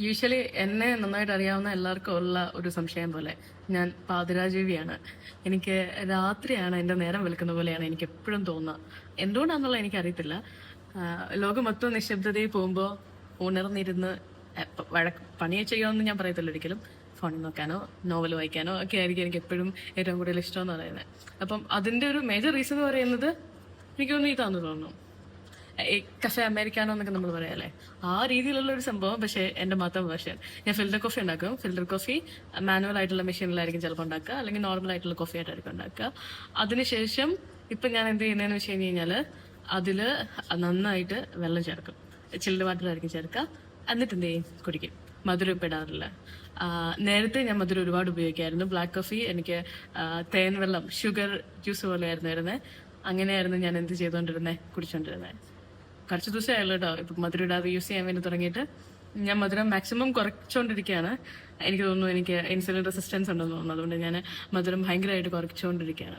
Usually എന്നെ നന്നായിട്ട് അറിയാവുന്ന എല്ലാവർക്കും ഉള്ള ഒരു സംശയം പോലെ ഞാൻ പാതിരാജീവിയാണ്. എനിക്ക് രാത്രിയാണ് എൻ്റെ നേരം വെളുക്കുന്ന പോലെയാണ് എനിക്ക് എപ്പോഴും തോന്നുക. എന്തുകൊണ്ടാണെന്നുള്ള എനിക്കറിയത്തില്ല. ലോകം മൊത്തം നിശബ്ദതയിൽ പോകുമ്പോൾ ഉണർന്നിരുന്ന് പണി ചെയ്യുമെന്ന് ഞാൻ പറയത്തില്ല ഒരിക്കലും. ഫോണിൽ നോക്കാനോ നോവൽ വായിക്കാനോ ഒക്കെ ആയിരിക്കും എനിക്ക് എപ്പോഴും ഏറ്റവും കൂടുതൽ ഇഷ്ടമെന്ന് പറയുന്നത്. അപ്പം അതിൻ്റെ ഒരു മേജർ റീസൺ എന്ന് പറയുന്നത് എനിക്കൊന്നും ഇതാന്ന് തോന്നുന്നു. കഫേ അമേരിക്കാനോ എന്നൊക്കെ നമ്മൾ പറയാല്ലേ, ആ രീതിയിലുള്ള ഒരു സംഭവം. പക്ഷേ എൻ്റെ മാത്രം വേർഷൻ. ഞാൻ ഫിൽറ്റർ കോഫി ഉണ്ടാക്കും. ഫിൽറ്റർ കോഫി മാനുവൽ ആയിട്ടുള്ള മെഷീനിലായിരിക്കും ചിലപ്പോൾ ഉണ്ടാക്കുക, അല്ലെങ്കിൽ നോർമൽ ആയിട്ടുള്ള കോഫി ആയിട്ടായിരിക്കും ഉണ്ടാക്കുക. അതിനുശേഷം ഇപ്പം ഞാൻ എന്ത് ചെയ്യുന്നതെന്ന് വെച്ച് കഴിഞ്ഞാൽ അതിൽ നന്നായിട്ട് വെള്ളം ചേർക്കും. ചില്ല് വാട്ടറായിരിക്കും ചേർക്കുക. എന്നിട്ട് എന്ത് ചെയ്യും, കുടിക്കും. മധുരം ഇപ്പം ഇടാറില്ല. നേരത്തെ ഞാൻ മധുരം ഒരുപാട് ഉപയോഗിക്കായിരുന്നു. ബ്ലാക്ക് കോഫി എനിക്ക് തേൻ വെള്ളം, ഷുഗർ ജ്യൂസ് പോലെയായിരുന്നു വരുന്നത്. അങ്ങനെയായിരുന്നു ഞാൻ എന്ത് ചെയ്തുകൊണ്ടിരുന്നത്, കുടിച്ചോണ്ടിരുന്നത്. കുറച്ച് ദിവസമായുള്ളൂ കേട്ടോ ഇപ്പം മധുരം ഇടാതെ യൂസ് ചെയ്യാൻ വേണ്ടി തുടങ്ങിയിട്ട്. ഞാൻ മധുരം മാക്സിമം കുറച്ചുകൊണ്ടിരിക്കുകയാണ്. എനിക്ക് തോന്നുന്നു എനിക്ക് ഇൻസുലിൻ റെസിസ്റ്റൻസ് ഉണ്ടെന്ന് തോന്നുന്നു. അതുകൊണ്ട് ഞാൻ മധുരം ഭയങ്കരമായിട്ട് കുറച്ചുകൊണ്ടിരിക്കുകയാണ്.